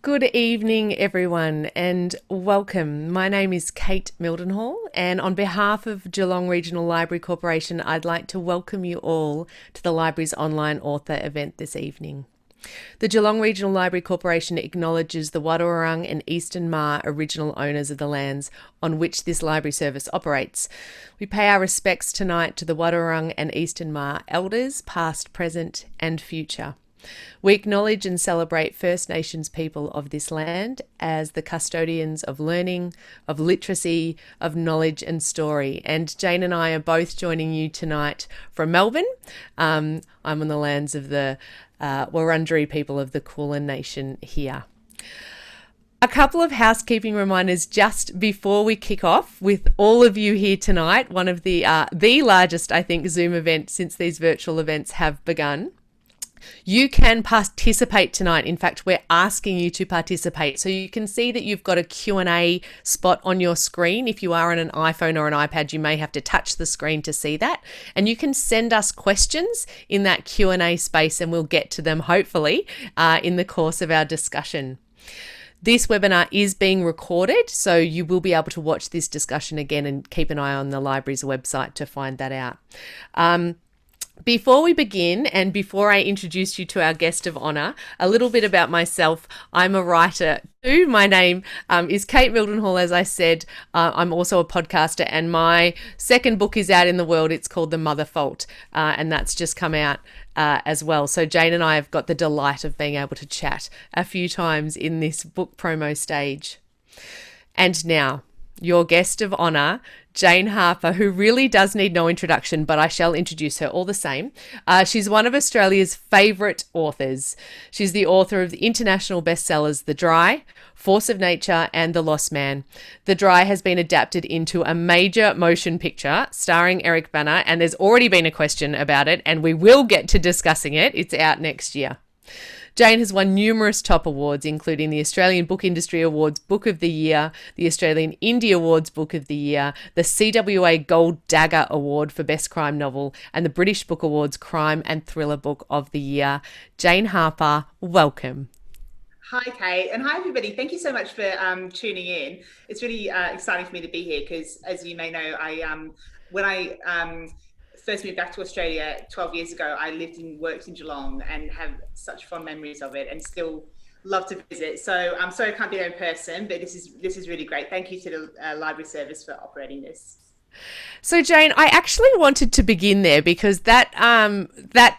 Good evening, everyone, and welcome. My name is Kate Mildenhall, and on behalf of Geelong Regional Library Corporation, I'd like to welcome you all to the library's online author event this evening. The Geelong Regional Library Corporation acknowledges the Wadawurrung and Eastern Maar original owners of the lands on which this library service operates. We pay our respects tonight to the Wadawurrung and Eastern Maar elders, past, present, and future. We acknowledge and celebrate First Nations people of this land as the custodians of learning, of literacy, of knowledge and story. And Jane and I are both joining you tonight from Melbourne. I'm on the lands of the Wurundjeri people of the Kulin Nation here. A couple of housekeeping reminders just before we kick off with all of you here tonight, one of the largest, I think, Zoom event since these virtual events have begun. You can participate tonight. In fact, we're asking you to participate. So you can see that you've got a Q&A spot on your screen. If you are on an iPhone or an iPad, you may have to touch the screen to see that. And you can send us questions in that Q&A space and we'll get to them hopefully in the course of our discussion. This webinar is being recorded, so you will be able to watch this discussion again and keep an eye on the library's website to find that out. Before we begin, and before I introduce you to our guest of honour, a little bit about myself. I'm a writer too. My name is Kate Mildenhall, as I said. I'm also a podcaster, and my second book is out in the world. It's called The Mother Fault, and that's just come out as well. So Jane and I have got the delight of being able to chat a few times in this book promo stage. And now, your guest of honour, Jane Harper, who really does need no introduction, but I shall introduce her all the same. She's one of Australia's favourite authors. She's the author of the international bestsellers The Dry, Force of Nature and The Lost Man. The Dry has been adapted into a major motion picture starring Eric Bana, and there's already been a question about it, and we will get to discussing it. It's out next year. Jane has won numerous top awards, including the Australian Book Industry Awards Book of the Year, the Australian Indie Awards Book of the Year, the CWA Gold Dagger Award for Best Crime Novel, and the British Book Awards Crime and Thriller Book of the Year. Jane Harper, welcome. Hi, Kate, and hi, everybody. Thank you so much for tuning in. It's really exciting for me to be here because, as you may know, when I first moved back to Australia 12 years ago, I lived and worked in Geelong and have such fond memories of it and still love to visit. So I'm sorry I can't be there in person, but this is really great. Thank you to the library service for operating this. So Jane, I actually wanted to begin there because that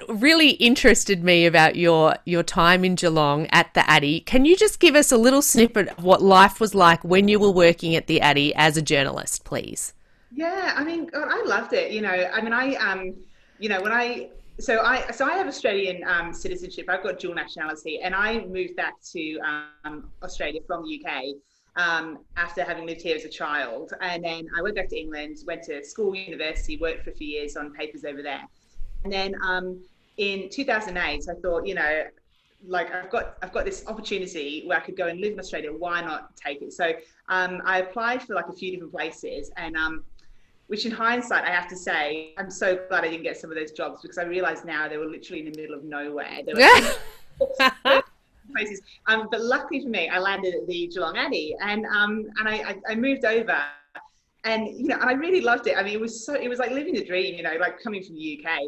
really interested me about your time in Geelong at the Addy. Can you just give us a little snippet of what life was like when you were working at the Addy as a journalist, please? Yeah, I mean, God, I loved it. So I have Australian citizenship. I've got dual nationality, and I moved back to Australia from the UK after having lived here as a child. And then I went back to England, went to school, university, worked for a few years on papers over there. And then in 2008, I thought, I've got this opportunity where I could go and live in Australia. Why not take it? So I applied for like a few different places, and which in hindsight, I have to say, I'm so glad I didn't get some of those jobs because I realise now they were literally in the middle of nowhere. They were places. But luckily for me, I landed at the Geelong Addy, and I moved over, and and I really loved it. I mean, it was like living the dream, like coming from the UK,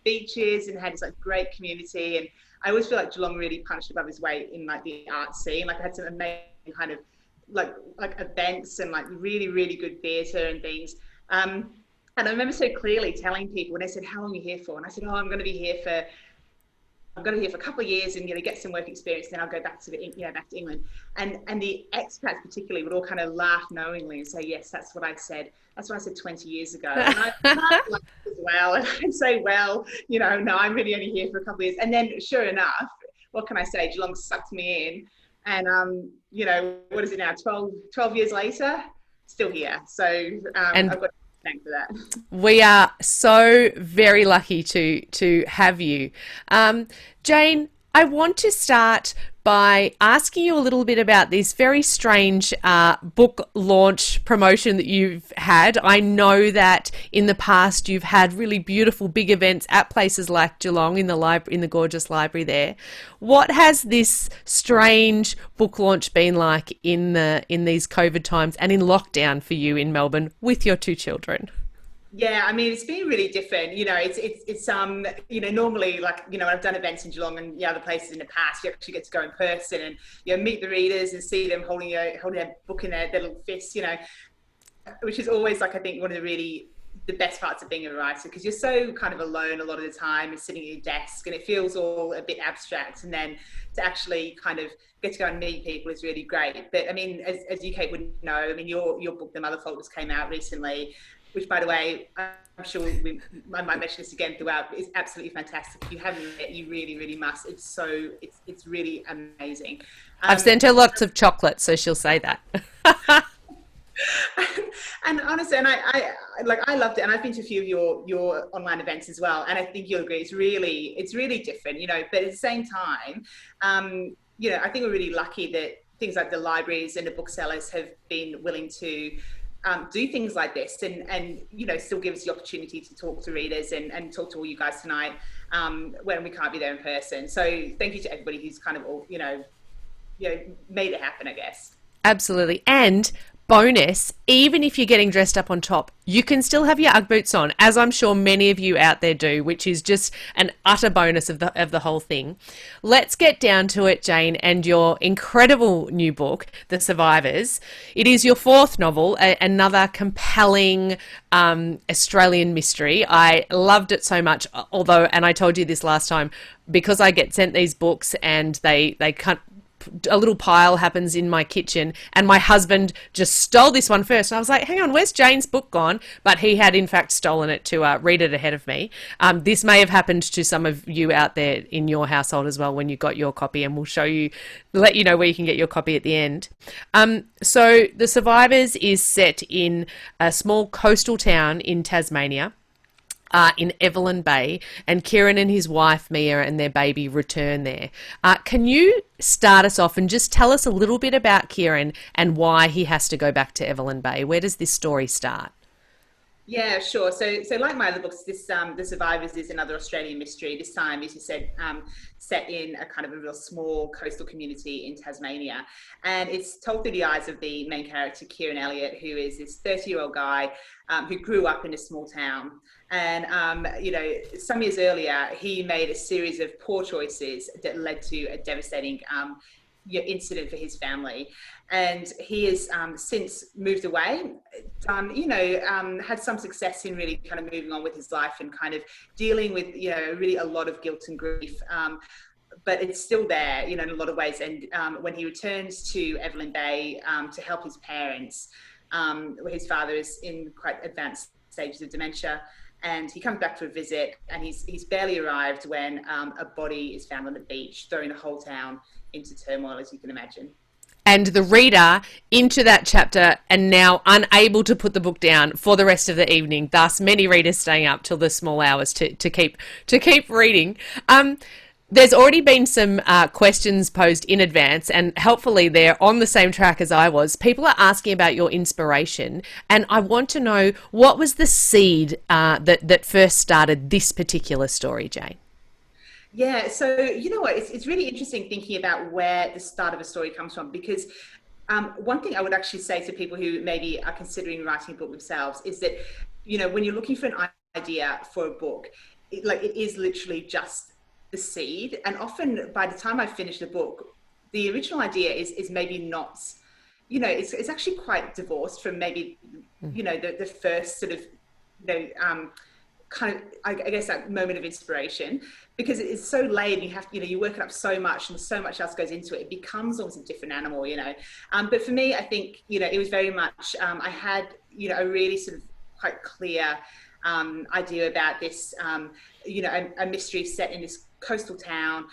beaches, and had this like great community. And I always feel like Geelong really punched above its weight in like the art scene. Like I had some amazing kind of like events and like really, really good theatre and things. And I remember so clearly telling people when they said, "How long are you here for?" And I said, "Oh, I'm going to be here for a couple of years and get some work experience. Then I'll go back to back to England." And the expats particularly would all kind of laugh knowingly and say, "Yes, that's what I said. That's what I said 20 years ago." And I laugh as well, and I'd say, "Well, no, I'm really only here for a couple of years." And then, sure enough, what can I say? Geelong sucked me in, and what is it now? 12 years later, still here. So I've got to thank for that. We are so very lucky to have you. Jane, I want to start by asking you a little bit about this very strange book launch promotion that you've had. I know that in the past you've had really beautiful big events at places like Geelong in the library, in the gorgeous library there. What has this strange book launch been like in these COVID times and in lockdown for you in Melbourne with your two children? Yeah, I mean, it's been really different. Normally, like, I've done events in Geelong and other places in the past, you actually get to go in person and meet the readers and see them holding their book in their little fists, which is always, like, I think one of the best parts of being a writer, because you're so kind of alone a lot of the time and sitting at your desk and it feels all a bit abstract, and then to actually kind of get to go and meet people is really great. But I mean, as you, Kate, would know, I mean, your book, The Mother Folders, came out recently, which, by the way, I'm sure I might mention this again throughout, is absolutely fantastic. If you haven't read it, you really, really must. It's really amazing. I've sent her lots of chocolate, so she'll say that. And honestly, and I loved it, and I've been to a few of your online events as well, and I think you'll agree it's really different, but at the same time, I think we're really lucky that things like the libraries and the booksellers have been willing to do things like this and still give us the opportunity to talk to readers and talk to all you guys tonight when we can't be there in person. So thank you to everybody who's kind of all made it happen, I guess. Absolutely. And bonus, even if you're getting dressed up on top, you can still have your Ugg boots on, as I'm sure many of you out there do, which is just an utter bonus of the whole thing. Let's get down to it, Jane, and your incredible new book, The Survivors. It is your fourth novel, another compelling Australian mystery. I loved it so much, although, and I told you this last time, because I get sent these books and they can't, a little pile happens in my kitchen, and my husband just stole this one first. And I was like, hang on, where's Jane's book gone? But he had in fact stolen it to read it ahead of me. This may have happened to some of you out there in your household as well when you got your copy, and we'll let you know where you can get your copy at the end. So The Survivors is set in a small coastal town in Tasmania. In Evelyn Bay, and Kieran and his wife Mia and their baby return there. Can you start us off and just tell us a little bit about Kieran and why he has to go back to Evelyn Bay? Where does this story start? Yeah, sure. So like my other books, this The Survivors is another Australian mystery. This time, as you said, set in a kind of a real small coastal community in Tasmania, and it's told through the eyes of the main character, Kieran Elliott, who is this 30-year-old guy who grew up in a small town. And some years earlier, he made a series of poor choices that led to a devastating incident for his family. And he has since moved away, had some success in really kind of moving on with his life and kind of dealing with, really a lot of guilt and grief. But it's still there, in a lot of ways. And when he returns to Evelyn Bay to help his parents, where his father is in quite advanced stages of dementia, and he comes back for a visit, and he's barely arrived when a body is found on the beach, throwing the whole town into turmoil, as you can imagine. And the reader into that chapter and now unable to put the book down for the rest of the evening. Thus, many readers staying up till the small hours to keep reading. There's already been some questions posed in advance, and helpfully they're on the same track as I was. People are asking about your inspiration, and I want to know, what was the seed that first started this particular story, Jane? Yeah, so you know what, it's really interesting thinking about where the start of a story comes from, because one thing I would actually say to people who maybe are considering writing a book themselves is that, when you're looking for an idea for a book, it is literally just the seed. And often by the time I finish the book, the original idea is maybe not, it's actually quite divorced from maybe, the first sort of, kind of, I guess, that moment of inspiration, because it's so layered. You have to, you work it up so much, and so much else goes into it. It becomes almost a different animal, But for me, I think, it was very much, I had, a really sort of quite clear idea about this, a mystery set in this coastal town,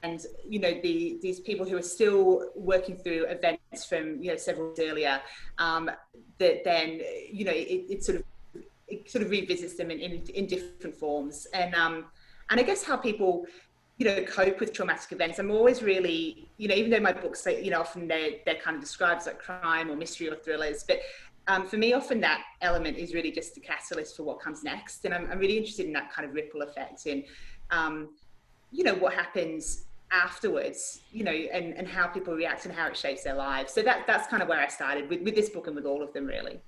and these people who are still working through events from several years earlier, that then it sort of revisits them in different forms, and I guess how people cope with traumatic events. I'm always really, even though my books, often they're kind of described as like crime or mystery or thrillers, but for me, often that element is really just the catalyst for what comes next. And I'm really interested in that kind of ripple effect in, what happens afterwards, and how people react and how it shapes their lives. So that's kind of where I started with this book and with all of them, really.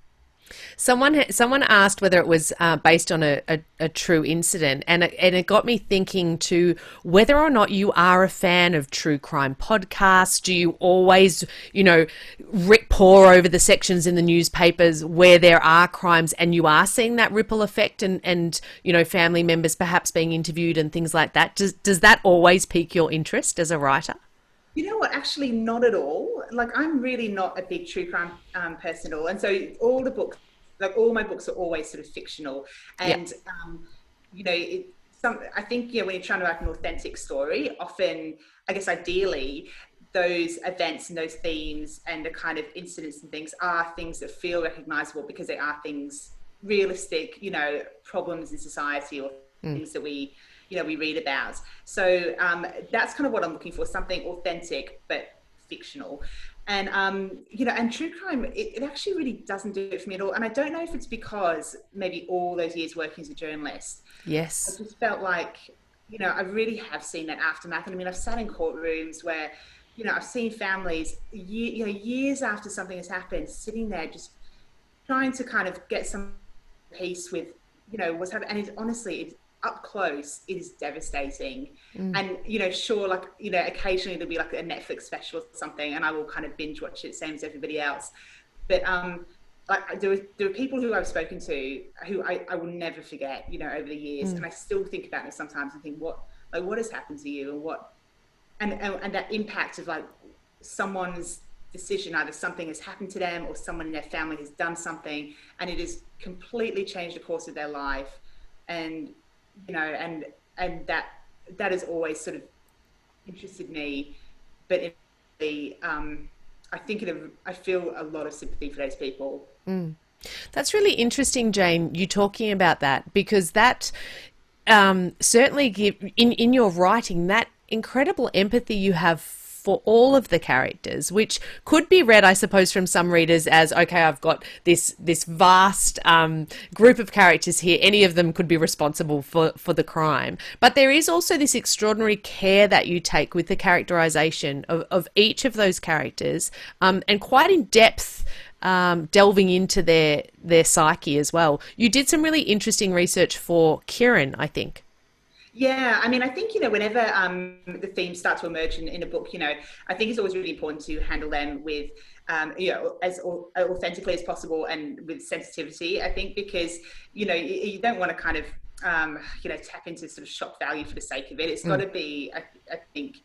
Someone asked whether it was based on a true incident, and it got me thinking to whether or not you are a fan of true crime podcasts. Do you always, pour over the sections in the newspapers where there are crimes and you are seeing that ripple effect and family members perhaps being interviewed and things like that? Does that always pique your interest as a writer? You know what? Actually, not at all. Like, I'm really not a big true crime person at all. And so all my books are always sort of fictional. And, I think, when you're trying to write an authentic story, often, I guess, ideally, those events and those themes and the kind of incidents and things are things that feel recognizable because they are things realistic, problems in society or things that we read about. So that's kind of what I'm looking for, something authentic but fictional. And and true crime, it actually really doesn't do it for me at all. And I don't know if it's because maybe all those years working as a journalist. Yes. I just felt like, I really have seen that aftermath. And I mean, I've sat in courtrooms where, I've seen families, years after something has happened, sitting there just trying to kind of get some peace with, what's happening. And honestly, up close, it is devastating. And sure, like, occasionally there'll be like a Netflix special or something and I will kind of binge watch it, same as everybody else, but like there are people who I've spoken to who I will never forget, over the years, and I still think about it sometimes and think, what has happened to you, and what and that impact of like someone's decision, either something has happened to them or someone in their family has done something and it has completely changed the course of their life. And and that has always sort of interested me, but I feel a lot of sympathy for those people. That's really interesting, Jane, you talking about that, because that certainly in your writing, that incredible empathy you have for all of the characters, which could be read, I suppose, from some readers as, okay, I've got this vast group of characters here. Any of them could be responsible for the crime. But there is also this extraordinary care that you take with the characterization of each of those characters, and quite in depth, delving into their psyche as well. You did some really interesting research for Kieran, I think. Yeah, I mean, I think, whenever the themes start to emerge in a book, I think it's always really important to handle them with, as authentically as possible and with sensitivity, I think, because, you don't want to kind of, tap into sort of shock value for the sake of it. It's got to be, I think,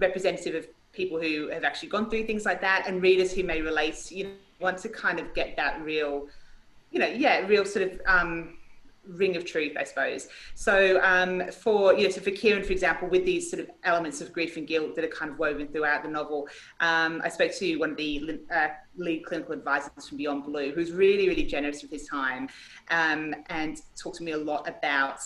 representative of people who have actually gone through things like that, and readers who may relate, want to kind of get that real, real sort of, ring of truth, I suppose. So for Kieran, for example, with these sort of elements of grief and guilt that are kind of woven throughout the novel, I spoke to one of the lead clinical advisors from Beyond Blue, who's really, really generous with his time, and talked to me a lot about,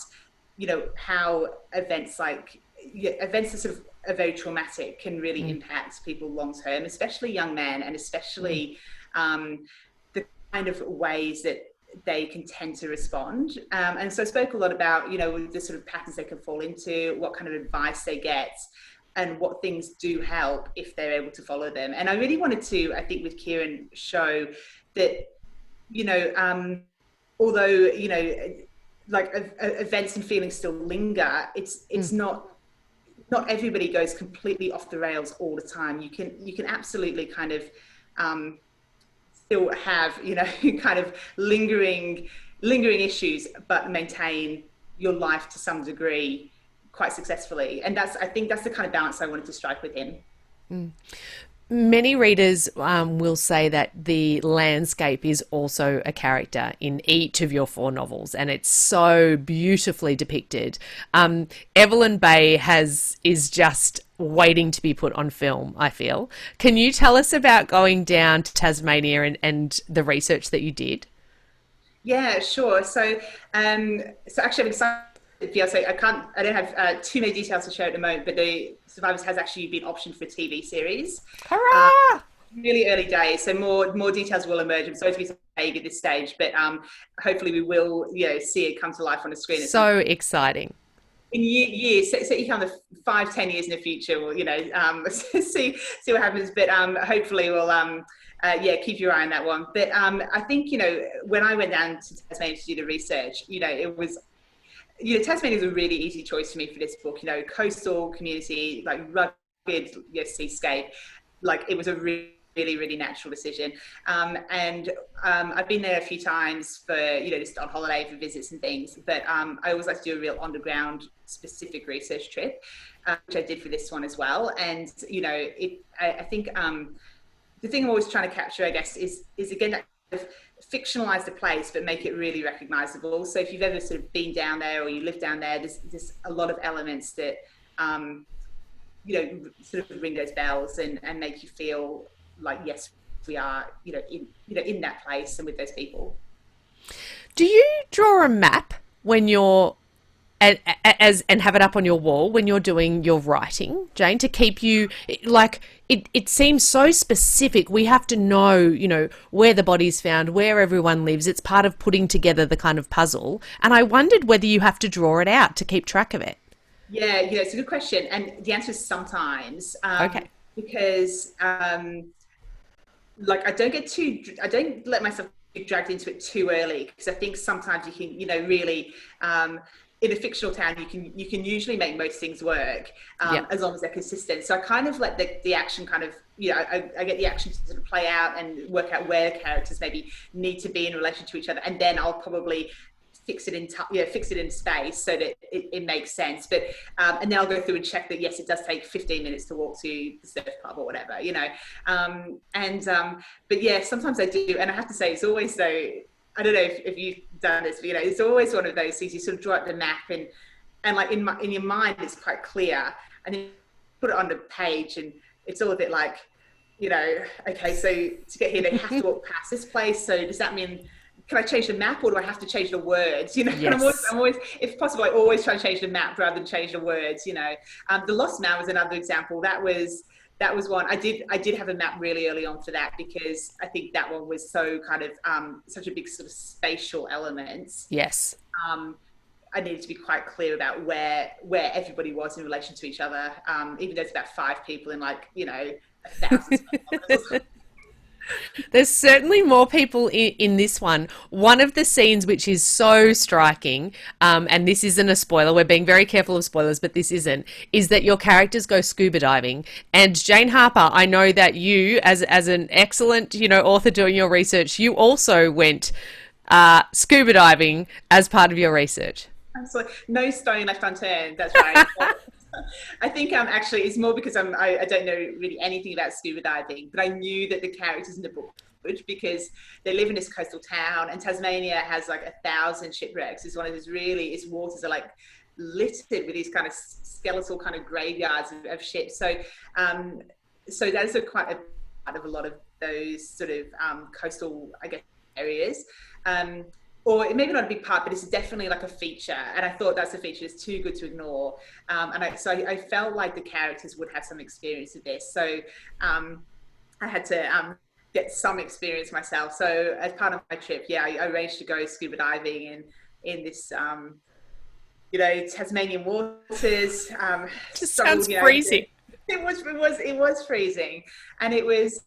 how events that sort of are very traumatic can really impact people long term, especially young men, and especially the kind of ways that they can tend to respond. And so I spoke a lot about, the sort of patterns they can fall into, what kind of advice they get, and what things do help if they're able to follow them. And I really wanted to, I think with Kieran, show that, although, like events and feelings still linger, it's not everybody goes completely off the rails all the time. You can absolutely kind of, still have, kind of lingering issues, but maintain your life to some degree quite successfully. And I think that's the kind of balance I wanted to strike with him. Many readers will say that the landscape is also a character in each of your 4 novels, and it's so beautifully depicted. Evelyn Bay is just waiting to be put on film, I feel. Can you tell us about going down to Tasmania and the research that you did? Yeah, sure. So actually I'm excited fiance. I don't have too many details to share at the moment, but the Survivors has actually been optioned for a TV series. Hurrah! Really early days, so more details will emerge. I'm sorry to be so vague at this stage, but hopefully we will, see it come to life on the screen. So exciting. In years, so you kind of 5-10 years in the future, we'll see what happens. But hopefully we'll keep your eye on that one. But I think when I went down to Tasmania to do the research, it was. Tasmania was a really easy choice for me for this book. Coastal community, like rugged seascape, like it was a really natural decision. And I've been there a few times for just on holiday for visits and things. But I always like to do a real underground specific research trip, which I did for this one as well. And I think the thing I'm always trying to capture, I guess, is again that fictionalize the place but make it really recognizable. So if you've ever sort of been down there or you live down there, there's a lot of elements that sort of ring those bells and make you feel like, yes, we are in that place and with those people. Do you draw a map when you're and have it up on your wall when you're doing your writing, Jane, to keep you like it seems so specific. We have to know, where the body's found, where everyone lives. It's part of putting together the kind of puzzle. And I wondered whether you have to draw it out to keep track of it. Yeah, it's a good question. And the answer is sometimes. Okay. Because I don't let myself get dragged into it too early, because I think sometimes you can, really, in a fictional town, you can usually make most things work as long as they're consistent. So I kind of let the action kind of, I get the action to sort of play out and work out where characters maybe need to be in relation to each other, and then I'll probably fix it in space so that it makes sense. But and then I'll go through and check that yes, it does take 15 minutes to walk to the surf club or whatever, but yeah, sometimes I do, and I have to say it's always though. I don't know if you've done this, but it's always one of those things. You sort of draw up the map and like in your mind it's quite clear, and then you put it on the page and it's all a bit like, okay, so to get here they have to walk past this place. So does that mean, can I change the map or do I have to change the words? Yes. And I'm always, if possible, I always try to change the map rather than change the words. The Lost Man was another example. That was one. I did have a map really early on for that, because I think that one was so kind of such a big sort of spatial element. Yes. I needed to be quite clear about where everybody was in relation to each other, even though it's about 5 people in 1,000. There's certainly more people in this one. One of the scenes which is so striking, and this isn't a spoiler, we're being very careful of spoilers, but this isn't, is that your characters go scuba diving. And Jane Harper, I know that you, as an excellent, author doing your research, you also went scuba diving as part of your research. Absolutely. No stone left unturned, that's right. I think actually it's more because I don't know really anything about scuba diving, but I knew that the characters in the book would, because they live in this coastal town, and Tasmania has 1,000 shipwrecks. It's one of those its waters are littered with these kind of skeletal kind of graveyards of ships. So so that is quite a part of a lot of those sort of coastal, I guess, areas. Or maybe not a big part, but it's definitely a feature. And I thought that's a feature that's too good to ignore. I felt like the characters would have some experience of this. So I had to get some experience myself. So as part of my trip, I arranged to go scuba diving in this, Tasmanian waters. Just sounds freezing. It was freezing, and it was,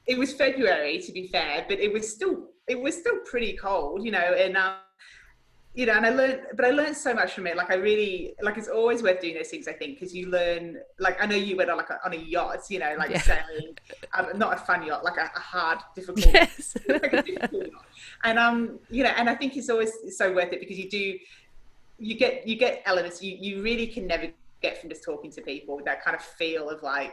it was February, to be fair, but it was still pretty cold, and and I learned so much from it. It's always worth doing those things, I think, because you learn. I know you went on a yacht, sailing, not a fun yacht, a hard, difficult, yes. a difficult yacht. And and I think it's always so worth it, because you get elements you really can never get from just talking to people. That kind of feel of I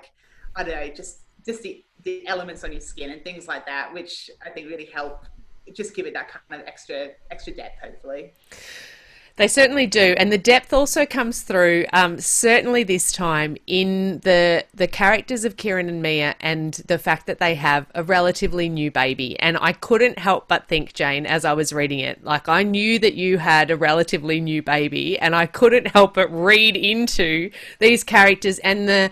don't know, just the elements on your skin and things like that, which I think really help just give it that kind of extra depth, hopefully. They certainly do, and the depth also comes through. Certainly this time in the characters of Kieran and Mia, and the fact that they have a relatively new baby. And I couldn't help but think, Jane, as I was reading it, like I knew that you had a relatively new baby, and I couldn't help but read into these characters and the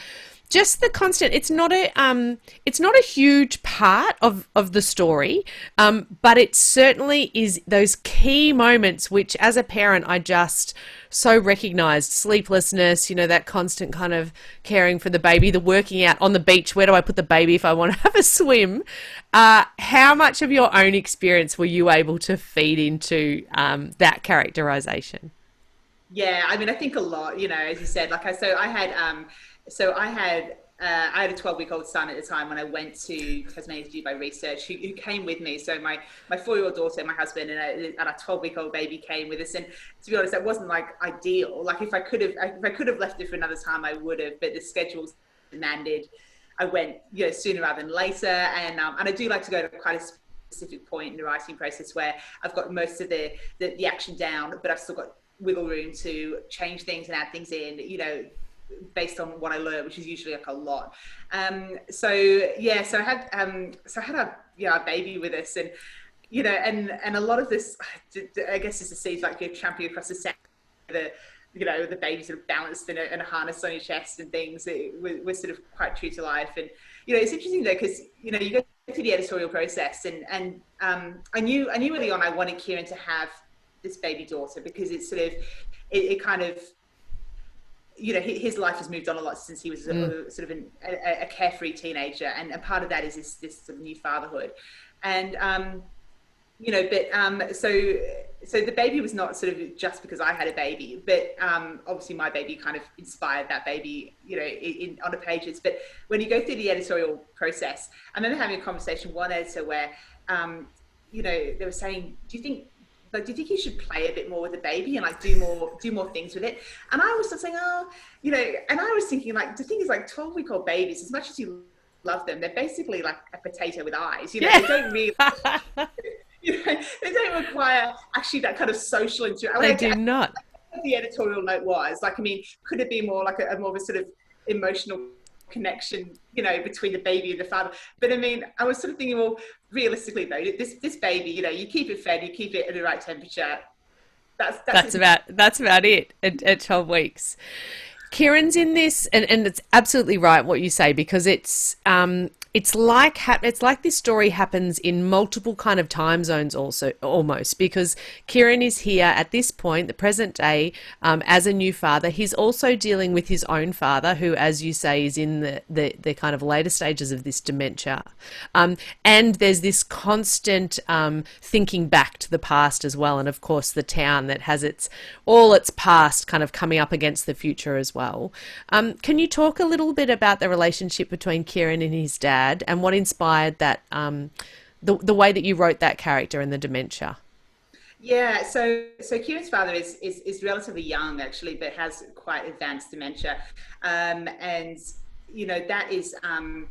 just the constant. It's not a huge part of the story, but it certainly is those key moments which as a parent I just so recognized. Sleeplessness, that constant kind of caring for the baby, the working out on the beach, where do I put the baby if I want to have a swim. How much of your own experience were you able to feed into that characterization? Yeah, I mean, I think a lot, as you said, I had a 12-week-old son at the time when I went to Tasmania to do my research, who came with me. So my 4-year-old daughter, my husband, and a 12-week-old baby came with us. And to be honest, that wasn't like ideal. Like if I could have left it for another time, I would have. But the schedules demanded I went, sooner rather than later. And I do like to go to quite a specific point in the writing process where I've got most of the action down, but I've still got wiggle room to change things and add things in, based on what I learned, which is usually like a lot. So I had a baby with us, and and a lot of this, I guess, is the seeds like you're tramping across the set, the baby sort of balanced in a harness on your chest and things. It was sort of quite true to life. And it's interesting though, because you go through the editorial process, and I knew early on I wanted Kieran to have this baby daughter, because it's sort of it kind of, his life has moved on a lot since he was sort of a carefree teenager, and part of that is this sort of new fatherhood. And so the baby was not sort of just because I had a baby, but obviously my baby kind of inspired that baby, on the pages. But when you go through the editorial process, I remember having a conversation with one editor where they were saying, do you think you should play a bit more with the baby and like do more things with it? And I was just saying, and I was thinking, like, the thing is, like, 12-week-old babies, as much as you love them, they're basically like a potato with eyes. They don't really, they don't require actually that kind of social interaction. They do not. The editorial note was like, I mean, could it be more like a more of a sort of emotional connection, between the baby and the father? But I mean, I was sort of thinking, well, realistically though, this baby, you keep it fed, you keep it at the right temperature. That's about it at 12 weeks. Kieran's in this, and it's absolutely right what you say, because it's like this story happens in multiple kind of time zones also, almost, because Kieran is here at this point, the present day, as a new father. He's also dealing with his own father, who, as you say, is in the kind of later stages of this dementia. And there's this constant thinking back to the past as well, and of course the town that has its past kind of coming up against the future as well. Can you talk a little bit about the relationship between Kieran and his dad, and what inspired that, the way that you wrote that character and the dementia? Yeah, so Kieran's father is relatively young actually, but has quite advanced dementia, and that is, I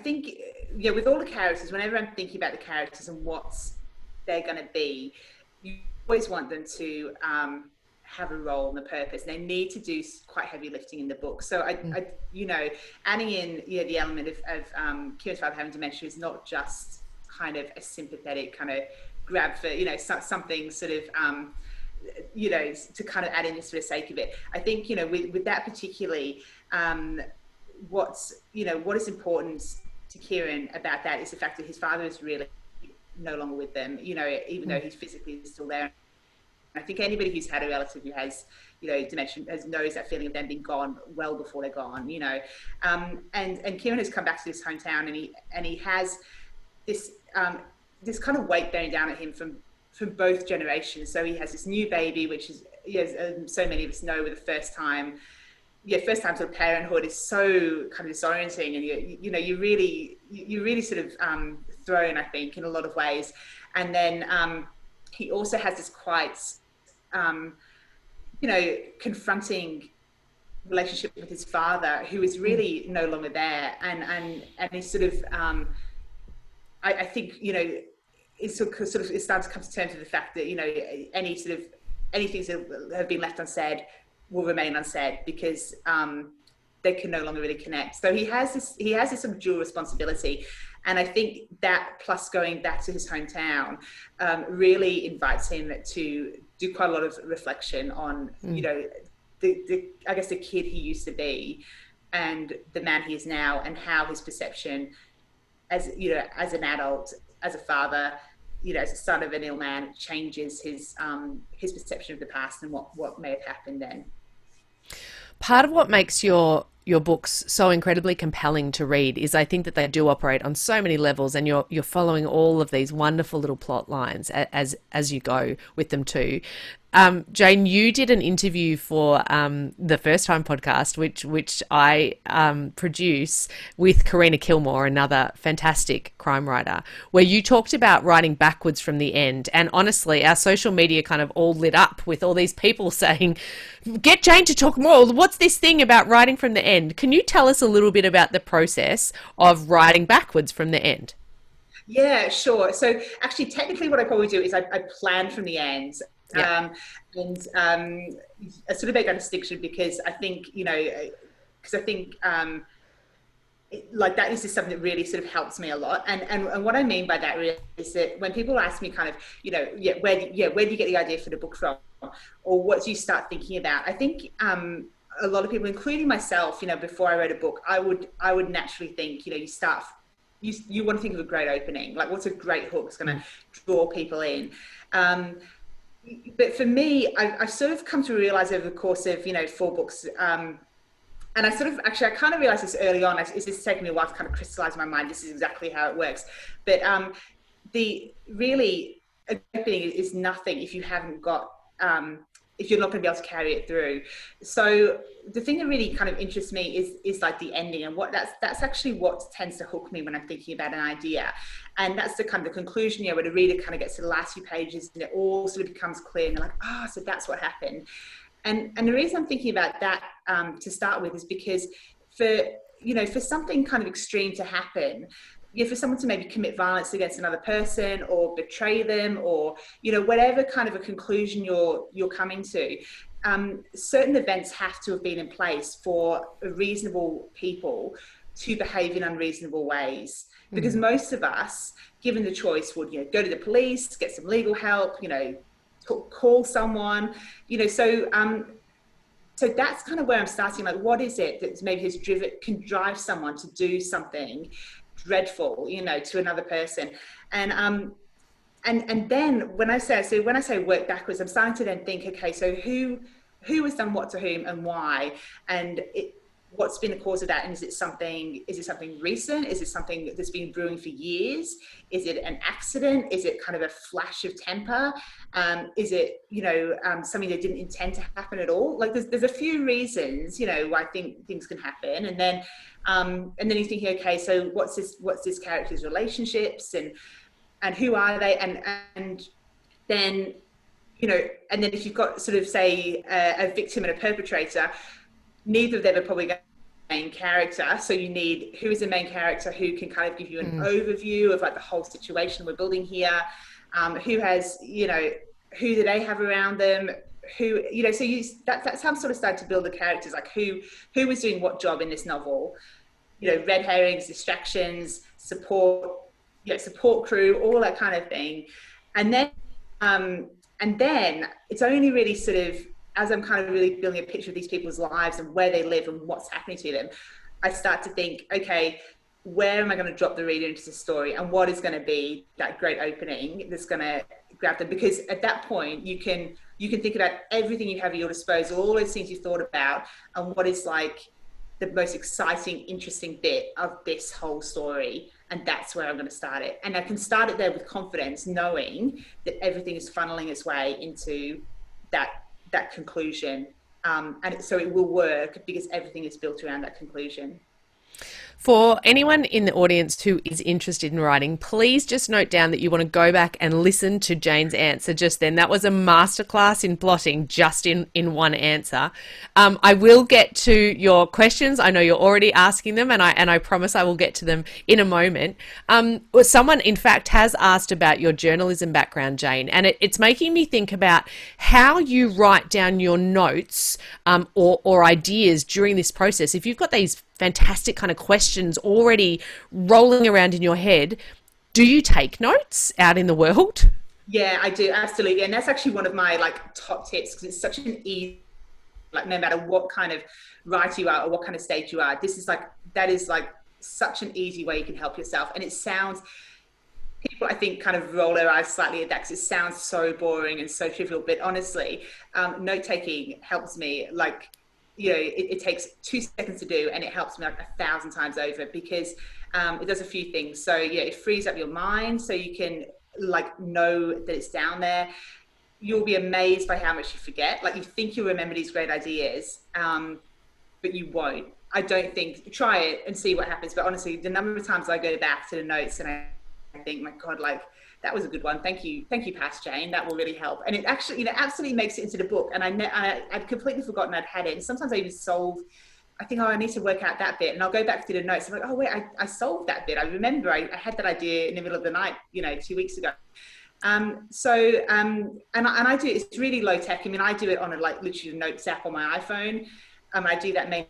think, with all the characters, whenever I'm thinking about the characters and what they're going to be, you always want them to have a role and a purpose. They need to do quite heavy lifting in the book. So I adding in the element of Kieran's father having dementia is not just kind of a sympathetic kind of grab for something sort of to kind of add in just for the sake of it. I think with that particularly, what is important to Kieran about that is the fact that his father is really no longer with them. Even though he's physically still there. I think anybody who's had a relative who has, dementia knows that feeling of them being gone well before they're gone, and Kieran has come back to this hometown, and he has this kind of weight bearing down at him from both generations. So he has this new baby, which is, so many of us know, with the first time sort of parenthood is so kind of disorienting, and you really sort of thrown, I think, in a lot of ways. And then he also has this quite confronting relationship with his father, who is really no longer there, and he's sort of I think it's sort of starting to come to terms with the fact that any sort of anything that have been left unsaid will remain unsaid, because they can no longer really connect. So he has this sort of dual responsibility. And I think that, plus going back to his hometown, really invites him to do quite a lot of reflection on, you know, I guess the kid he used to be and the man he is now, and how his perception as, you know, as an adult, as a father, you know, as a son of an ill man, changes his perception of the past and what may have happened then. Part of what makes your books so incredibly compelling to read is I think that they do operate on so many levels, and you're following all of these wonderful little plot lines as you go with them too. Jane, you did an interview for the First Time podcast, which I produce with Karina Kilmore, another fantastic crime writer, where you talked about writing backwards from the end. And honestly, our social media kind of all lit up with all these people saying, "Get Jane to talk more. What's this thing about writing from the end?" Can you tell us a little bit about the process of writing backwards from the end? Yeah, sure. So actually, technically what I probably do is I plan from the end. Yeah. I sort of make that distinction because I think, you know, like that is just something that really sort of helps me a lot. And what I mean by that really is that when people ask me kind of, you know, where do you get the idea for the book from? Or what do you start thinking about? I think a lot of people, including myself, you know, before I wrote a book, I would naturally think, you know, you want to think of a great opening, like what's a great hook that's going to draw people in. But for me, I sort of come to realize over the course of, you know, 4 books, and I kind of realized this early on. It's taken me a while to kind of crystallize in my mind. This is exactly how it works. But the really opening is nothing if you haven't got, if you're not going to be able to carry it through. So the thing that really kind of interests me is like the ending, and that's actually what tends to hook me when I'm thinking about an idea. And that's the kind of the conclusion, you know, where the reader kind of gets to the last few pages and it all sort of becomes clear, and they're like, so that's what happened. And the reason I'm thinking about that to start with is because for something kind of extreme to happen, you know, for someone to maybe commit violence against another person or betray them, or, you know, whatever kind of a conclusion you're coming to, certain events have to have been in place for reasonable people to behave in unreasonable ways. Because most of us, given the choice, would, you know, go to the police, get some legal help, you know, call someone, you know. So that's kind of where I'm starting. Like, what is it that maybe can drive someone to do something dreadful, you know, to another person? And then when I say work backwards, I'm starting to then think, okay, so who has done what to whom and why, and what's been the cause of that? And is it something recent? Is it something that's been brewing for years? Is it an accident? Is it kind of a flash of temper? Is it, you know, something that didn't intend to happen at all? Like there's a few reasons, you know, why I think things can happen. And then you're thinking, okay, so what's this character's relationships, and who are they? And then, you know, and then if you've got sort of, say, a victim and a perpetrator, neither of them are probably going to be the main character. So you need, who is the main character who can kind of give you an overview of like the whole situation we're building here. Who has, you know, who do they have around them? Who, you know, so that's how I'm sort of starting to build the characters, like who was doing what job in this novel, you know, red herrings, distractions, support crew, all that kind of thing. And then it's only really sort of, as I'm kind of really building a picture of these people's lives and where they live and what's happening to them, I start to think, okay, where am I going to drop the reader into the story, and what is going to be that great opening that's going to grab them? Because at that point, you can think about everything you have at your disposal, all those things you've thought about, and what is like the most exciting, interesting bit of this whole story. And that's where I'm going to start it. And I can start it there with confidence, knowing that everything is funneling its way into that conclusion. And so it will work because everything is built around that conclusion. For anyone in the audience who is interested in writing, please just note down that you want to go back and listen to Jane's answer just then. That was a masterclass in blotting just in one answer. I will get to your questions. I know you're already asking them, and I promise I will get to them in a moment. Someone, in fact, has asked about your journalism background, Jane, and it's making me think about how you write down your notes or ideas during this process. If you've got these fantastic kind of questions already rolling around in your head, do you take notes out in the world? Yeah, I do, absolutely. And that's actually one of my top tips, because it's such an easy, no matter what kind of writer you are or what kind of stage you are, that is such an easy way you can help yourself. And it sounds, people I think kind of roll their eyes slightly at that because it sounds so boring and so trivial, but honestly, note taking helps me it takes 2 seconds to do, and it helps me 1,000 times over, because it does a few things. So it frees up your mind so you can know that it's down there. You'll be amazed by how much you forget. You think you'll remember these great ideas, but you won't. I don't think, try it and see what happens. But honestly, the number of times I go back to the notes and I think, my God, that was a good one. Thank you, past Jane. That will really help. And it actually, absolutely makes it into the book. And I'd completely forgotten I'd had it. And sometimes I even I think, I need to work out that bit. And I'll go back to the notes. I'm like, oh wait, I solved that bit. I remember I had that idea in the middle of the night, 2 weeks ago. And I do, it's really low tech. I mean, I do it on literally a notes app on my iPhone. I do that mainly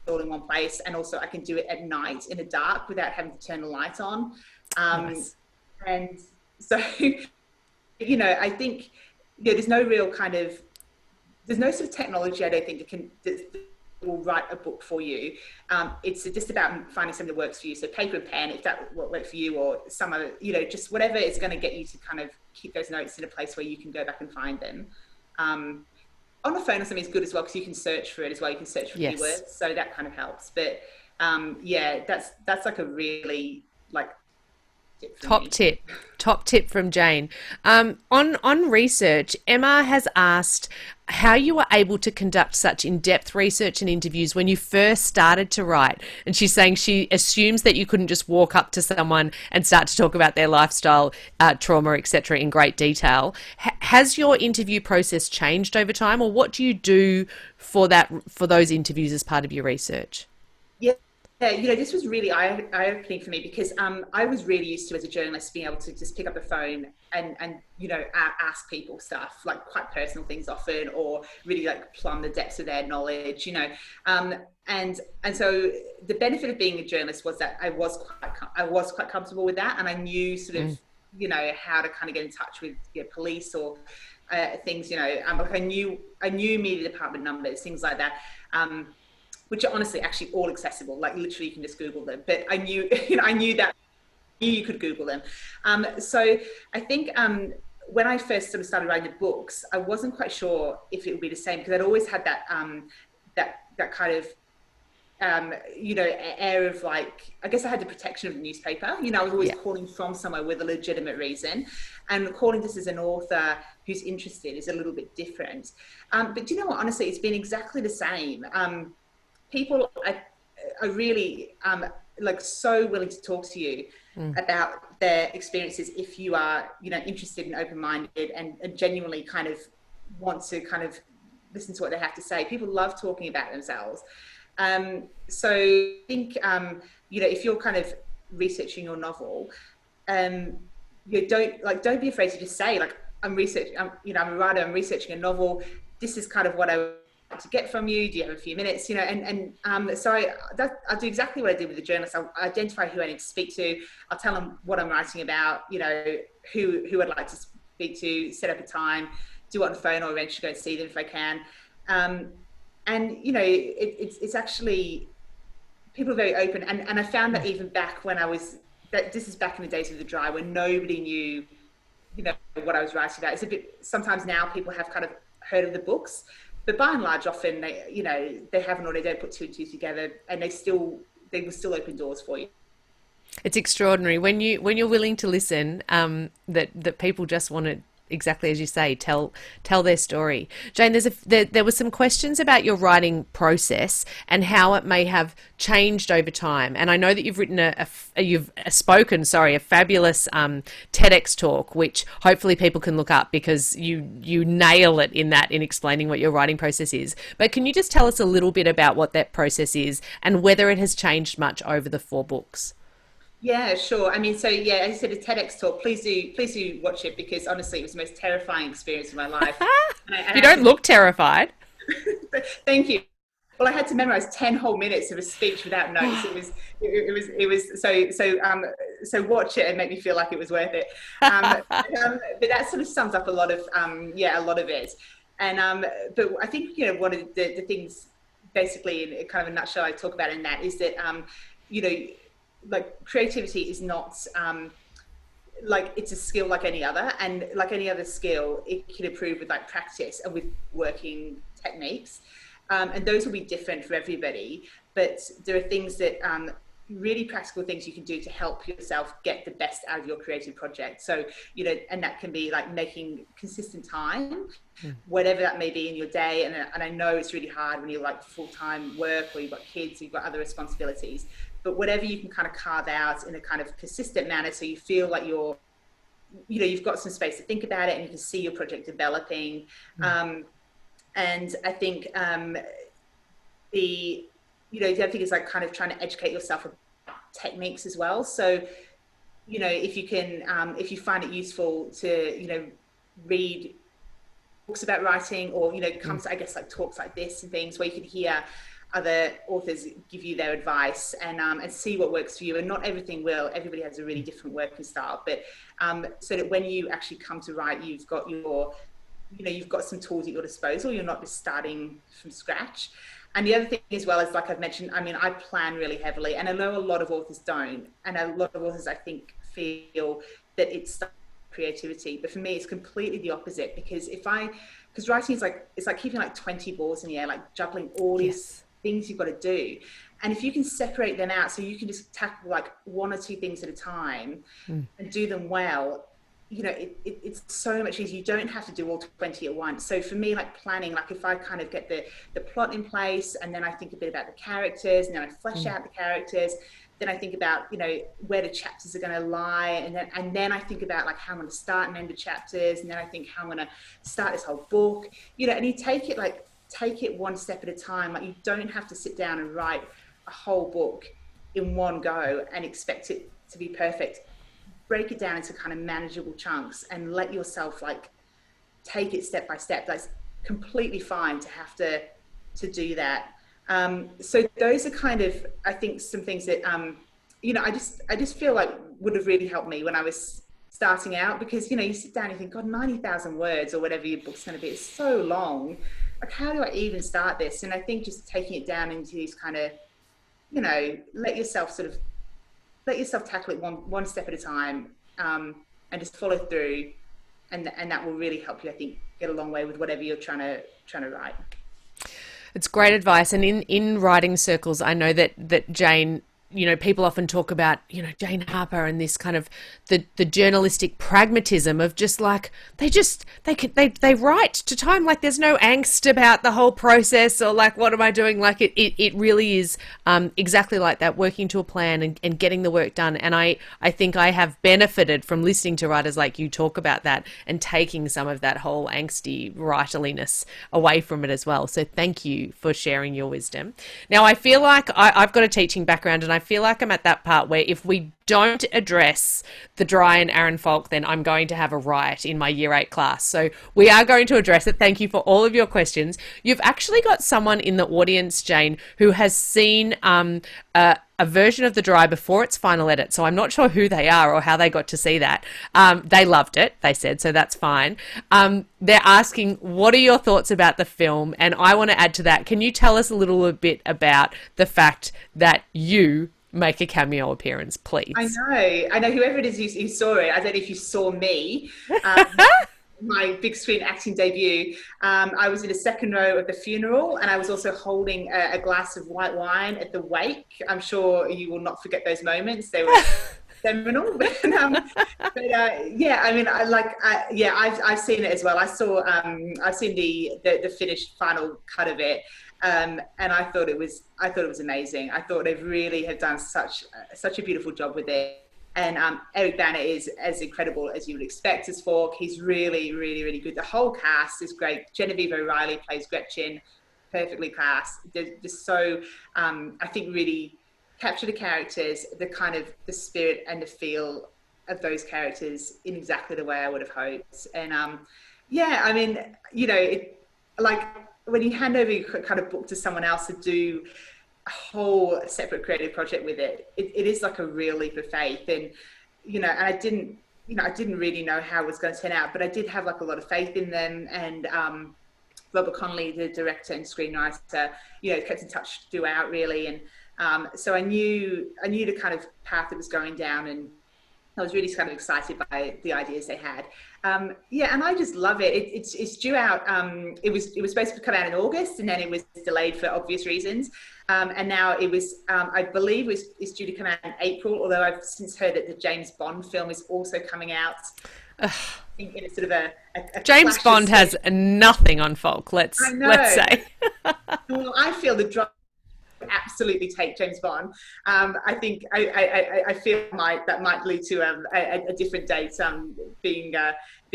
all in one place. And also I can do it at night in the dark without having to turn the light on. Nice. And so, I think, there's no real there's no sort of technology, I don't think, that will write a book for you. It's just about finding something that works for you. So paper and pen, if that will work for you, or some other, just whatever is going to get you to kind of keep those notes in a place where you can go back and find them. On the phone or something is good as well, because you can search for it as well. You can search for keywords, so that kind of helps. But that's a really Top tip from Jane. On research, Emma has asked how you were able to conduct such in-depth research and interviews when you first started to write. And she's saying she assumes that you couldn't just walk up to someone and start to talk about their lifestyle, trauma, etc. in great detail. Has your interview process changed over time, or what do you do for those interviews as part of your research? Yeah, this was really eye-opening for me, because I was really used to, as a journalist, being able to just pick up the phone and ask people stuff, quite personal things often, or really plumb the depths of their knowledge, and so the benefit of being a journalist was that I was quite comfortable with that, and I knew sort of how to kind of get in touch with police or things, I knew media department numbers, things like that. Which are honestly actually all accessible. Literally you can just Google them. But I knew, I knew you could Google them. So I think when I first sort of started writing the books, I wasn't quite sure if it would be the same, because I'd always had that that kind of air of I guess I had the protection of the newspaper. I was always calling from somewhere with a legitimate reason, and calling this as an author who's interested is a little bit different. But do you know what? Honestly, it's been exactly the same. People are really so willing to talk to you about their experiences if you are interested and open-minded and genuinely kind of want to kind of listen to what they have to say. People love talking about themselves. So I think if you're kind of researching your novel, don't be afraid to just say I'm a writer, I'm researching a novel, this is kind of what I to get from you. Do you have a few minutes? So I'll do exactly what I did with the journalist. I'll identify who I need to speak to. I'll tell them what I'm writing about, who I'd like to speak to, set up a time, do it on the phone, or eventually go and see them if I can. It's actually, people are very open. And I found that even back when this is back in the days of the Dry, when nobody knew, what I was writing about. It's a bit, sometimes now people have kind of heard of the books, but by and large, often they haven't, or they don't put two and two together, and they will still open doors for you. It's extraordinary when you're willing to listen. That people just want to exactly as you say, tell their story. Jane, there was some questions about your writing process and how it may have changed over time. And I know that you've written you've spoken, sorry, a fabulous TEDx talk, which hopefully people can look up because you nail it in explaining what your writing process is. But can you just tell us a little bit about what that process is and whether it has changed much over the 4 books? Yeah, sure. I mean, so yeah, as I said, a TEDx talk. Please do watch it because honestly, it was the most terrifying experience of my life. You don't look terrified. Thank you. Well, I had to memorize 10 whole minutes of a speech without notes. So watch it and make me feel like it was worth it. But that sort of sums up a lot of it. And but I think one of the things, basically in kind of a nutshell, I talk about in that is that like creativity is not like it's a skill like any other, and like any other skill, it can improve with like practice and with working techniques. And those will be different for everybody, but there are things that really practical things you can do to help yourself get the best out of your creative project. So, and that can be like making consistent time, whatever that may be in your day. And I know it's really hard when you're like full-time work or you've got kids, or you've got other responsibilities, but whatever you can kind of carve out in a kind of persistent manner, so you feel like you've got some space to think about it and you can see your project developing. And I think the other thing is like kind of trying to educate yourself about techniques as well. So, if you can, if you find it useful to, read books about writing, or, come to, I guess, like talks like this and things where you can hear other authors give you their advice and see what works for you. And not everything will. Everybody has a really different working style, but so that when you actually come to write, you've got you've got some tools at your disposal. You're not just starting from scratch. And the other thing as well is, like I've mentioned, I mean, I plan really heavily, and I know a lot of authors don't. And a lot of authors, I think, feel that it's creativity. But for me, it's completely the opposite, because writing is like, it's like keeping like 20 balls in the air, like juggling all these things you've got to do. And if you can separate them out, so you can just tackle like 1 or 2 things at a time and do them well, it's so much easier. You don't have to do all 20 at once. So for me, like planning, like if I kind of get the plot in place, and then I think a bit about the characters, and then I flesh out the characters, then I think about, where the chapters are going to lie. And then I think about like how I'm going to start and end the chapters. And then I think how I'm going to start this whole book, and you take it one step at a time. Like you don't have to sit down and write a whole book in one go and expect it to be perfect. Break it down into kind of manageable chunks and let yourself like take it step by step. That's completely fine to have to do that. So those are kind of, I think, some things that, I just feel like would have really helped me when I was starting out, because, you sit down and you think, God, 90,000 words or whatever your book's going to be, it's so long. Like, how do I even start this? And I think just taking it down into these kind of, let yourself tackle it one step at a time, and just follow through, and that will really help you, I think, get a long way with whatever you're trying to write. It's great advice. And in writing circles, I know that Jane, people often talk about, Jane Harper and this kind of the journalistic pragmatism of just like, they write to time. Like there's no angst about the whole process or like, what am I doing? Like it really is exactly like that, working to a plan and getting the work done. And I think I have benefited from listening to writers like you talk about that and taking some of that whole angsty writerliness away from it as well. So thank you for sharing your wisdom. Now, I feel like I've got a teaching background, and I feel like I'm at that part where if we don't address the Dry and Aaron Falk, then I'm going to have a riot in my Year 8 class. So we are going to address it. Thank you for all of your questions. You've actually got someone in the audience, Jane, who has seen a version of The Dry before its final edit. So I'm not sure who they are or how they got to see that. They loved it, they said, so that's fine. They're asking, what are your thoughts about the film? And I want to add to that. Can you tell us a little bit about the fact that you make a cameo appearance, please? I know whoever it is who saw it. I don't know if you saw me. My big screen acting debut. I was in the second row of the funeral, and I was also holding a glass of white wine at the wake. I'm sure you will not forget those moments. They seminal. Yeah, I mean, I've seen it as well. I've seen the finished final cut of it, and I thought it was amazing. I thought they really have done such a beautiful job with it. And Eric Bana is as incredible as you would expect as Falk. He's really, really, really good. The whole cast is great. Genevieve O'Reilly plays Gretchen, perfectly cast. They're just so, I think, really capture the characters, the kind of the spirit and the feel of those characters in exactly the way I would have hoped. And yeah, I mean, like when you hand over your kind of book to someone else to do a whole separate creative project with it, it is like a real leap of faith. And and I didn't really know how it was going to turn out, but I did have like a lot of faith in them. And Robert Connolly, the director and screenwriter, kept in touch throughout, really. And so I knew the kind of path it was going down, and I was really kind of excited by the ideas they had. Yeah, and I just love it. It's due out. It was supposed to come out in August, and then it was delayed for obvious reasons. And now it was, I believe, it's due to come out in April. Although I've since heard that the James Bond film is also coming out. In a sort of a James Bond has nothing on Falk. Let's say. Well, I feel the drop absolutely take James Bond. I think I feel that might lead to a different date being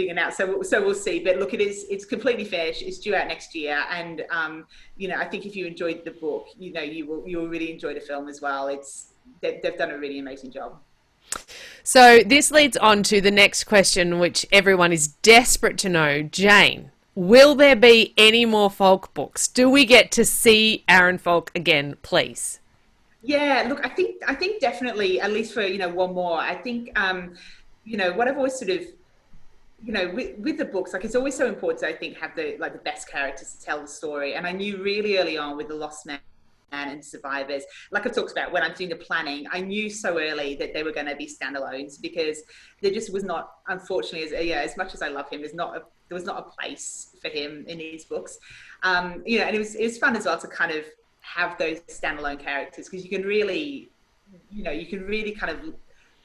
announced. So we'll see. But look, it's completely finished. It's due out next year, and I think if you enjoyed the book, you will really enjoy the film as well. They've done a really amazing job. So this leads on to the next question, which everyone is desperate to know. Jane, will there be any more Falk books? Do we get to see Aaron Falk again, please? Yeah, look, I think definitely, at least for one more. I think what I've always sort of with the books, like, it's always so important to, I think, have the best characters to tell the story. And I knew really early on with The Lost Man and Survivors, like I talked about when I'm doing the planning, I knew so early that they were going to be standalones, because there just was not, unfortunately, as much as I love him, there was not a place for him in these books. And it was fun as well to kind of have those standalone characters, because you can really kind of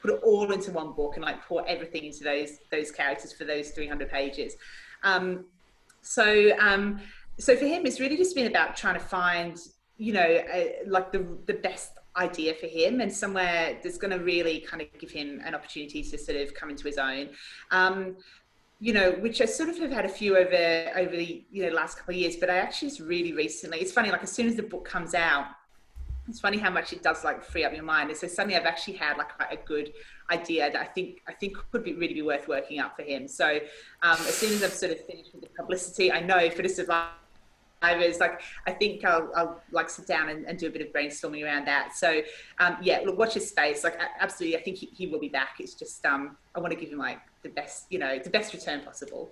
put it all into one book and like pour everything into those characters for those 300 pages. So for him, it's really just been about trying to find like the best idea for him, and somewhere that's going to really kind of give him an opportunity to sort of come into his own. Which I sort of have had a few over the last couple of years, but I actually just really recently, it's funny, like as soon as the book comes out, it's funny how much it does like free up your mind. And so suddenly I've actually had like a good idea that I think could really be worth working up for him. So as soon as I've sort of finished with the publicity, I know for the Survivors, like I think I'll like sit down and do a bit of brainstorming around that. So yeah, look, watch his space. Like absolutely, I think he will be back. It's just I want to give him like the best return possible.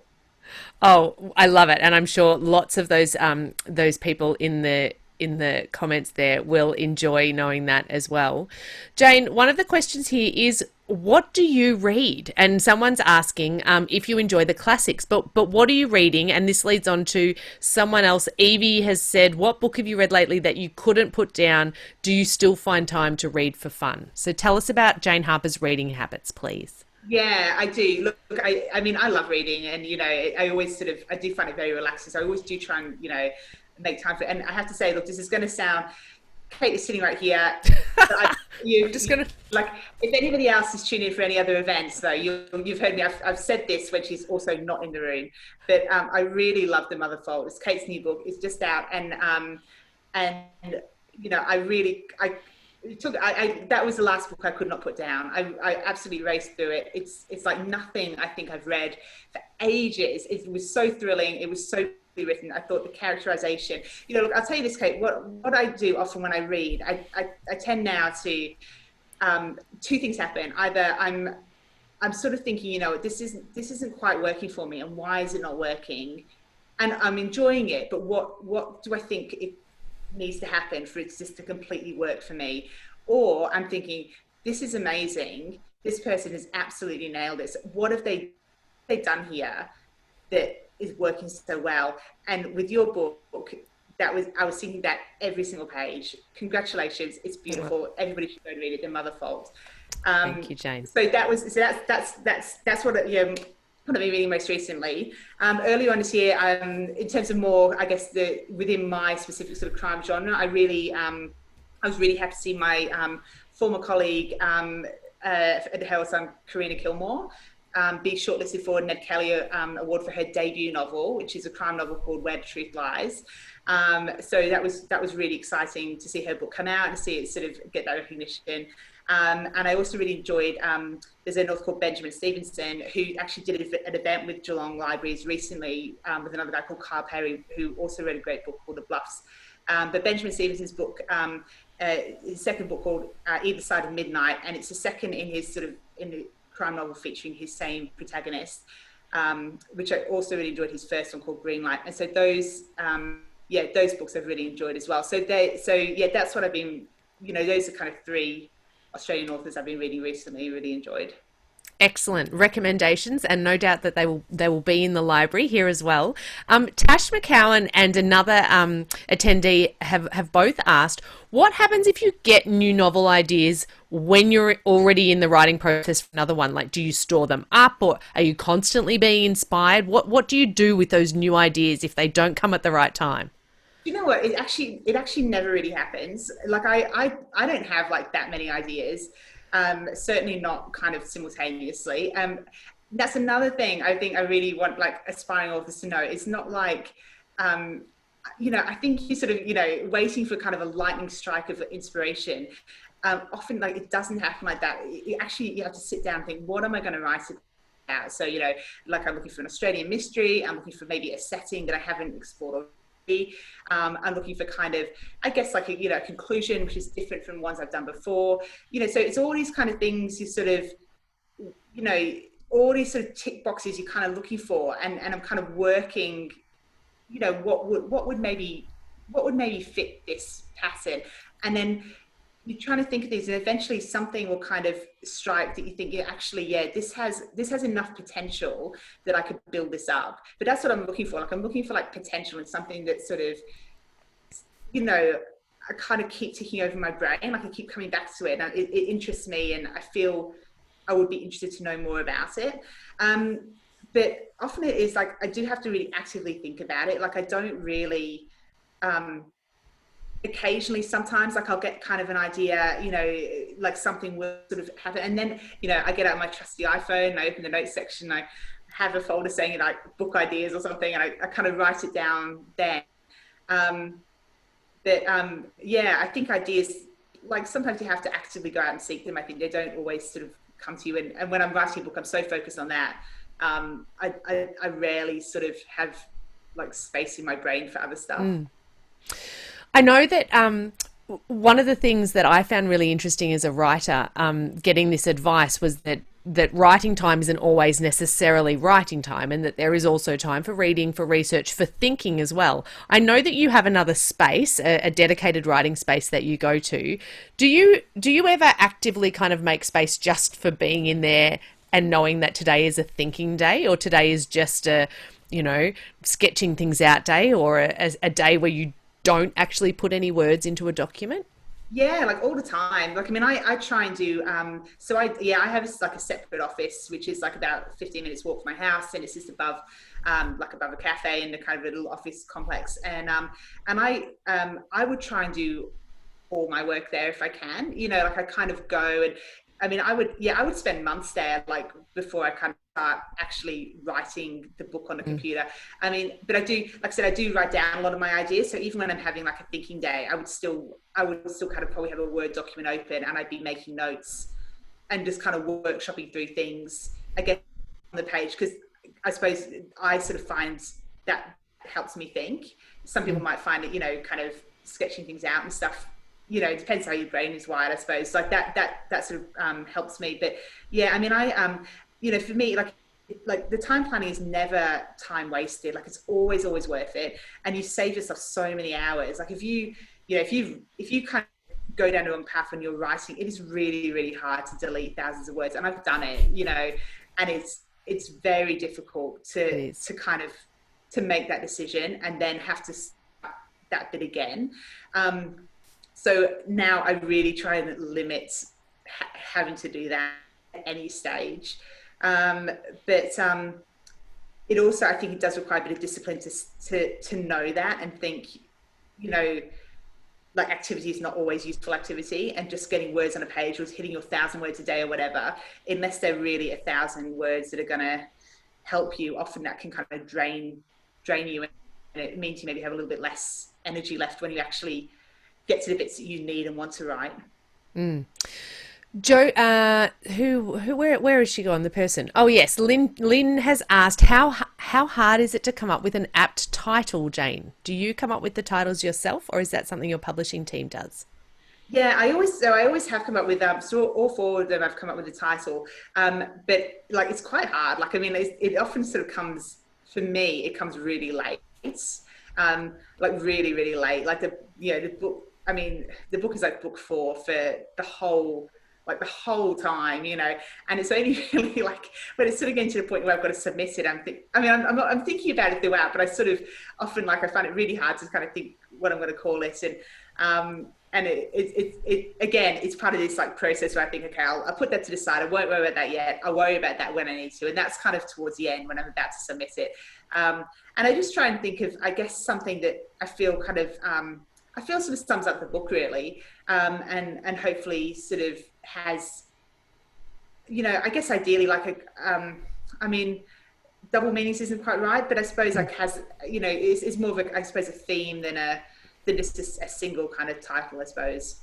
Oh, I love it, and I'm sure lots of those people in the comments there will enjoy knowing that as well. Jane, one of the questions here is, what do you read? And someone's asking if you enjoy the classics, but what are you reading? And this leads on to someone else. Evie has said, what book have you read lately that you couldn't put down? Do you still find time to read for fun? So tell us about Jane Harper's reading habits, please. Yeah, I do. Look, I mean, I love reading, and I always I do find it very relaxing. So I always do try and make time for it. And I have to say, look, this is going to sound, Kate is sitting right here. I'm just going to, like, if anybody else is tuning in for any other events, though, you've heard me. I've said this when she's also not in the room, but I really love The Mother Fault. It's Kate's new book. It's just out, and that was the last book I could not put down. I absolutely raced through it. It's like nothing I think I've read for ages. It was so thrilling. It was so written. I thought the characterization, look, I'll tell you this, Kate, what I do often when I read, I tend now to, two things happen. Either I'm sort of thinking, this isn't quite working for me, and why is it not working? And I'm enjoying it, but what do I think it needs to happen for it just to completely work for me? Or I'm thinking, this is amazing. This person has absolutely nailed this. What have they done here that is working so well? And with your book, I was thinking that every single page. Congratulations, it's beautiful. Everybody should go and read it. The Mother Fault. Thank you, Jane. So that's what yeah, kind of been reading most recently. Early on this year, in terms of more, I guess the within my specific sort of crime genre, I was really happy to see my former colleague at the Herald Sun, Karina Kilmore, be shortlisted for a Ned Kelly Award for her debut novel, which is a crime novel called Where the Truth Lies. So that was really exciting to see her book come out and to see it sort of get that recognition. And I also really enjoyed, there's an author called Benjamin Stevenson who actually did an event with Geelong Libraries recently with another guy called Carl Perry, who also wrote a great book called The Bluffs. But Benjamin Stevenson's book, his second book called Either Side of Midnight, and it's the second in his sort of in the crime novel featuring his same protagonist, which I also really enjoyed. His first one called Green Light, and so those those books I've really enjoyed as well. So that's what I've been, those are kind of three Australian authors I've been reading recently, really enjoyed. Excellent recommendations, and no doubt that they will be in the library here as well. Tash McCowan and another attendee have both asked, what happens if you get new novel ideas when you're already in the writing process for another one? Like, do you store them up, or are you constantly being inspired? What do you do with those new ideas if they don't come at the right time? You know what? It actually never really happens. Like I don't have like that many ideas. Certainly not kind of simultaneously. That's another thing I think I really want like aspiring authors to know. It's not like, I think you sort of, waiting for kind of a lightning strike of inspiration. Often like it doesn't happen like that. You have to sit down and think, what am I going to write about? So, like I'm looking for an Australian mystery. I'm looking for maybe a setting that I haven't explored. I'm looking for kind of, I guess, like a conclusion which is different from ones I've done before. So it's all these kind of things you sort of, all these sort of tick boxes you're kind of looking for, and I'm kind of working, what would maybe fit this pattern, and then you're trying to think of these, and eventually something will kind of strike that you think, this has enough potential that I could build this up. But that's what I'm looking for. Like I'm looking for like potential in something that sort of, I kind of keep ticking over my brain. Like I keep coming back to it, and it interests me, and I feel I would be interested to know more about it. But often it is like I do have to really actively think about it. Like I don't really. Occasionally sometimes like I'll get kind of an idea, like something will sort of happen, and then I get out my trusty iPhone and I open the notes section, I have a folder saying like book ideas or something, and I kind of write it down there. I think ideas, like sometimes you have to actively go out and seek them. I think they don't always sort of come to you, and when I'm writing a book I'm so focused on that, I rarely sort of have like space in my brain for other stuff. I know that one of the things that I found really interesting as a writer, getting this advice, was that writing time isn't always necessarily writing time, and that there is also time for reading, for research, for thinking as well. I know that you have another space, a dedicated writing space that you go to. Do you ever actively kind of make space just for being in there and knowing that today is a thinking day, or today is just a, sketching things out day, or a day where you don't actually put any words into a document? Yeah, like all the time. Like, I mean, I try and do, I have like a separate office, which is like about 15 minutes walk from my house, and it's just above a cafe in the kind of a little office complex. And I would try and do all my work there if I can, like I kind of go, and I mean, I would spend months there, like before I kind of start actually writing the book on the computer. I mean, but I do write down a lot of my ideas. So even when I'm having like a thinking day, I would still kind of probably have a Word document open, and I'd be making notes and just kind of workshopping through things, I guess, on the page. Because I suppose I sort of find that helps me think. Some people might find it, kind of sketching things out and stuff, it depends how your brain is wired, I suppose. Like that sort of helps me. But yeah, I mean, for me, like the time planning is never time wasted. Like it's always worth it, and you save yourself so many hours. Like if you kind of go down the wrong path when you're writing, it is really, really hard to delete thousands of words. And I've done it, and it's very difficult to kind of to make that decision and then have to start that bit again. So now I really try and limit having to do that at any stage. But it also, I think it does require a bit of discipline to know that and think, you know, like activity is not always useful activity, and just getting words on a page or hitting your 1,000 words a day or whatever, unless they're really 1,000 words that are going to help you, often that can kind of drain you, and it means you maybe have a little bit less energy left when you actually get to the bits that you need and want to write. Jo, where is she gone? The person. Oh yes, Lynn has asked how hard is it to come up with an apt title, Jane? Do you come up with the titles yourself, or is that something your publishing team does? Yeah, I always have come up with so all four of them I've come up with a title, but like it's quite hard. Like I mean, it often sort of comes, for me, it comes really late, like really really late. Like the book. I mean, the book is like book four for the whole time, you know, and it's only really like when it's sort of getting to the point where I've got to submit it. I'm thinking about it throughout, but I sort of often, like, I find it really hard to kind of think what I'm going to call it, and it again, it's part of this like process where I think, okay, I'll put that to the side. I won't worry about that yet. I'll worry about that when I need to, and that's kind of towards the end when I'm about to submit it. And I just try and think of, I guess, something that I feel kind of I feel sort of sums up the book really, and hopefully sort of has, you know, I guess ideally like I mean, double meanings isn't quite right, but I suppose like has, you know, is more of a, I suppose, a theme than just a single kind of title, I suppose.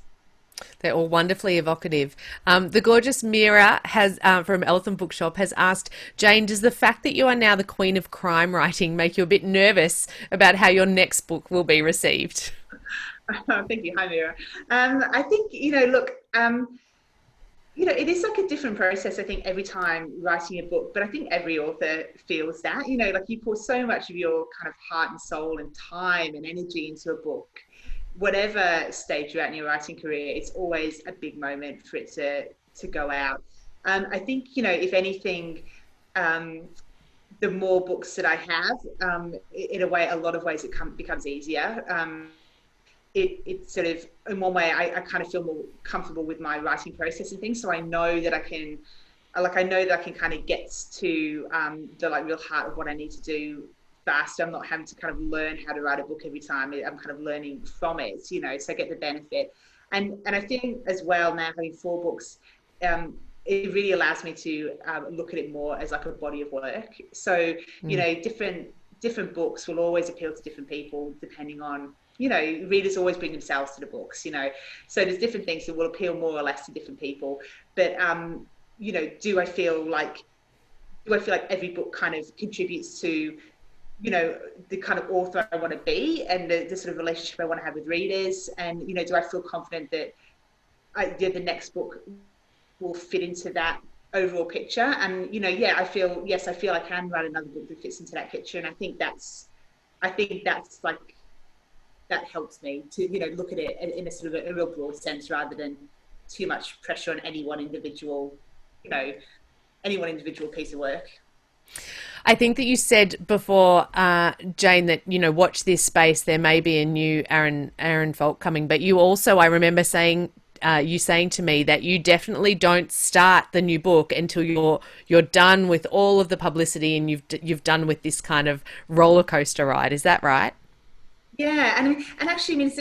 They're all wonderfully evocative. The gorgeous Mira has from Elephant Bookshop has asked, Jane, does the fact that you are now the queen of crime writing make you a bit nervous about how your next book will be received? Thank you. Hi, Mira. I think, you know, look, you know, it is like a different process, I think, every time writing a book, but I think every author feels that, you know, like you pour so much of your kind of heart and soul and time and energy into a book. Whatever stage you're at in your writing career, it's always a big moment for it to go out. I think, you know, if anything, the more books that I have, in a lot of ways, it becomes easier. It sort of, in one way, I kind of feel more comfortable with my writing process and things. So I know that I can kind of get to the like real heart of what I need to do fast. I'm not having to kind of learn how to write a book every time. I'm kind of learning from it, you know, so I get the benefit. And I think as well, now having four books, it really allows me to look at it more as like a body of work. So, you know, different books will always appeal to different people depending on, you know, readers always bring themselves to the books, you know, so there's different things that will appeal more or less to different people. But, you know, do I feel like every book kind of contributes to, you know, the kind of author I want to be and the sort of relationship I want to have with readers? And, you know, do I feel confident that the next book will fit into that overall picture? And, you know, yeah, I feel I can write another book that fits into that picture. And I think that's like, that helps me to, you know, look at it in a sort of a real broad sense rather than too much pressure on any one individual, you know, piece of work. I think that you said before, Jane, that, you know, watch this space. There may be a new Aaron Falk coming, but you also, I remember saying, you saying to me that you definitely don't start the new book until you're done with all of the publicity and you've done with this kind of roller coaster ride. Is that right? Yeah, and actually, I mean,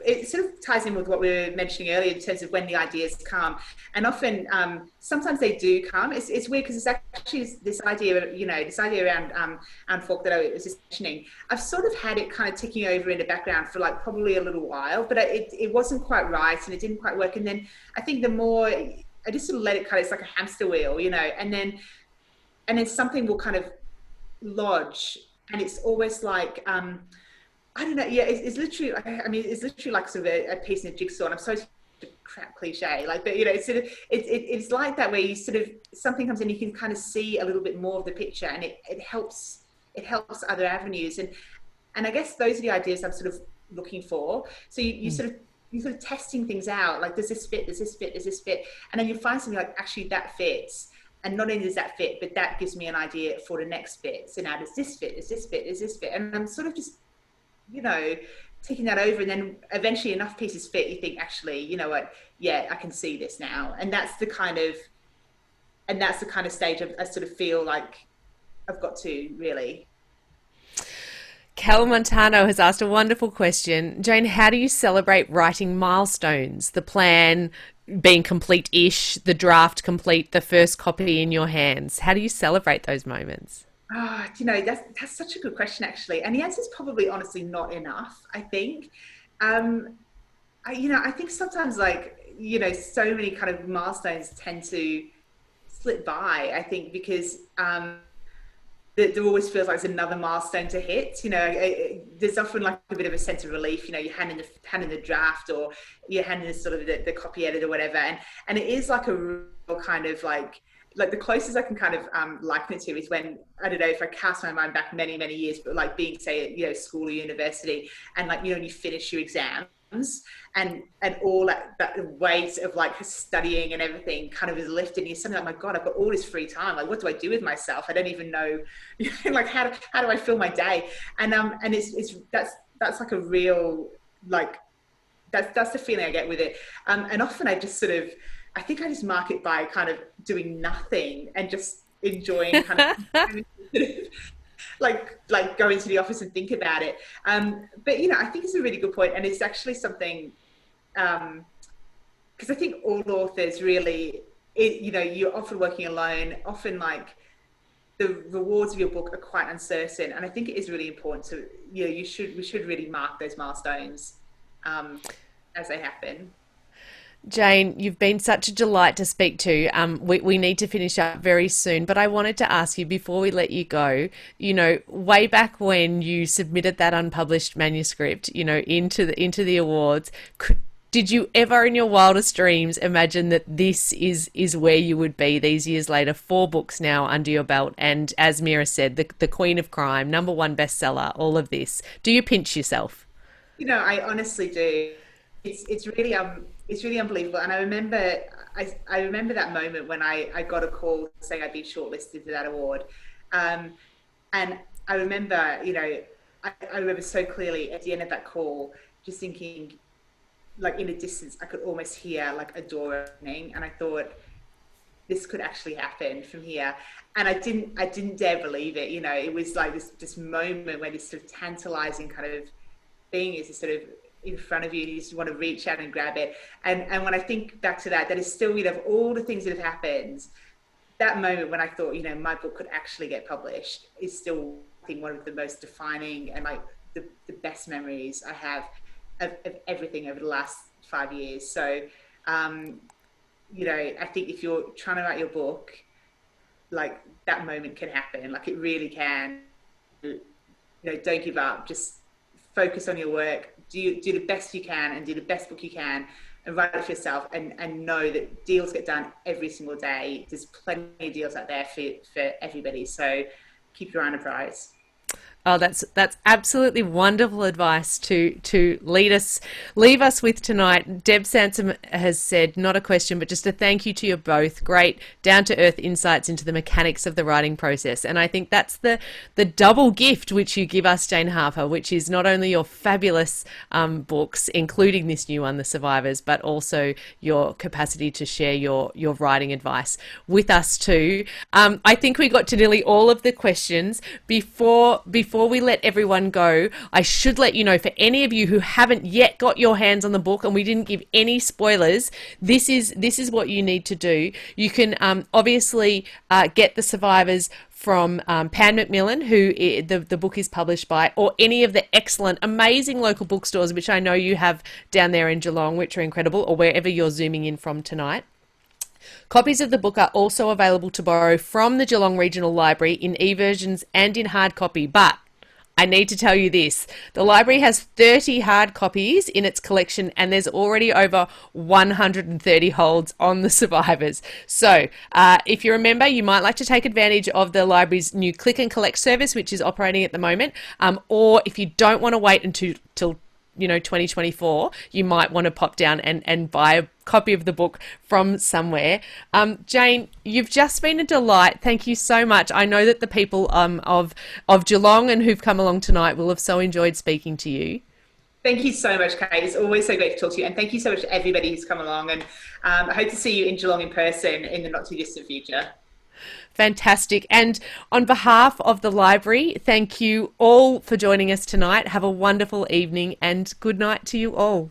it sort of ties in with what we were mentioning earlier in terms of when the ideas come, and often sometimes they do come. It's weird because it's actually this idea, you know, this idea around folk that I was just mentioning. I've sort of had it kind of ticking over in the background for like probably a little while, but it wasn't quite right and it didn't quite work. And then I think the more I just sort of let it kind of, it's like a hamster wheel, you know, and then something will kind of lodge, and it's always like. I don't know. Yeah, it's literally. I mean, it's literally like sort of a piece in a jigsaw. And I'm sorry to crap cliche, like, but you know, it's sort of it's like that where you sort of something comes in, you can kind of see a little bit more of the picture, and it helps other avenues. And I guess those are the ideas I'm sort of looking for. So you sort of you're sort of testing things out. Like, does this fit? Does this fit? Does this fit? And then you find something like, actually, that fits. And not only does that fit, but that gives me an idea for the next bit. So now, does this fit? Does this fit? Does this fit? And I'm sort of just, you know, ticking that over, and then eventually enough pieces fit, you think, actually, you know what, yeah, I can see this now. And that's the kind of stage I sort of feel like I've got to, really. Cal Montano has asked a wonderful question. Jane, how do you celebrate writing milestones? The plan being complete-ish, the draft complete, the first copy in your hands. How do you celebrate those moments? Oh, you know, that's such a good question, actually. And the answer is probably honestly not enough, I think. Um, I think sometimes, like, you know, so many kind of milestones tend to slip by, I think, because there always feels like there's another milestone to hit. You know, there's often like a bit of a sense of relief. You know, you're handing the draft, or you're handing the sort of the copy edit or whatever, and it is like a real kind of like the closest I can kind of liken it to is when, I don't know, if I cast my mind back many years, but like being, say, at, you know, school or university, and like, you know, when you finish your exams, and all that weight of like studying and everything kind of is lifted, and you're suddenly like, my God, I've got all this free time. Like, what do I do with myself? I don't even know, like, how do I fill my day? And it's that's like a real, like, that's the feeling I get with it. And often I just sort of, I think I just mark it by kind of doing nothing and just enjoying kind of like going to the office and think about it. But, you know, I think it's a really good point, and it's actually something, because I think all authors really, you know, you're often working alone, often like the rewards of your book are quite uncertain, and I think it is really important to, you know, we should really mark those milestones as they happen. Jane, you've been such a delight to speak to. We need to finish up very soon, but I wanted to ask you before we let you go, you know, way back when you submitted that unpublished manuscript, you know, into the awards, did you ever in your wildest dreams imagine that this is where you would be these years later, 4 books now under your belt, and as Mira said, the Queen of Crime, #1 bestseller, all of this? Do you pinch yourself? You know, I honestly do. It's really unbelievable. And I remember that moment when I got a call saying I'd been shortlisted for that award. And I remember, you know, I remember so clearly at the end of that call, just thinking, like, in the distance, I could almost hear like a door opening, and I thought, this could actually happen from here. And I didn't dare believe it. You know, it was like this moment where this sort of tantalizing kind of thing is sort of in front of you, and you just want to reach out and grab it. And when I think back to that is still, you know, of all the things that have happened, that moment when I thought, you know, my book could actually get published is still, I think, one of the most defining and like the best memories I have of everything over the last 5 years. So, you know, I think if you're trying to write your book, like, that moment can happen. Like, it really can. You know, don't give up. Just focus on your work. Do the best you can, and do the best book you can, and write it for yourself, and know that deals get done every single day. There's plenty of deals out there for everybody. So keep your eye on the prize. Oh, that's absolutely wonderful advice to leave us with tonight. Deb Sansom has said, not a question, but just a thank you to you both. Great down-to-earth insights into the mechanics of the writing process. And I think that's the double gift which you give us, Jane Harper, which is not only your fabulous books, including this new one, The Survivors, but also your capacity to share your writing advice with us too. I think we got to nearly all of the questions. Before we let everyone go, I should let you know, for any of you who haven't yet got your hands on the book, and we didn't give any spoilers, this is what you need to do. You can obviously get The Survivors from Pan Macmillan, who the book is published by, or any of the excellent, amazing local bookstores, which I know you have down there in Geelong, which are incredible, or wherever you're zooming in from tonight. Copies of the book are also available to borrow from the Geelong Regional Library in e-versions and in hard copy. But I need to tell you this, the library has 30 hard copies in its collection, and there's already over 130 holds on The Survivors. So if you're a member, you might like to take advantage of the library's new click and collect service, which is operating at the moment. Or if you don't want to wait until 2024, you might want to pop down and buy a copy of the book from somewhere. Jane, you've just been a delight. Thank you so much. I know that the people of Geelong and who've come along tonight will have so enjoyed speaking to you. Thank you so much, Kate. It's always so great to talk to you. And thank you so much to everybody who's come along. And I hope to see you in Geelong in person in the not too distant future. Fantastic. And on behalf of the library, thank you all for joining us tonight. Have a wonderful evening and good night to you all.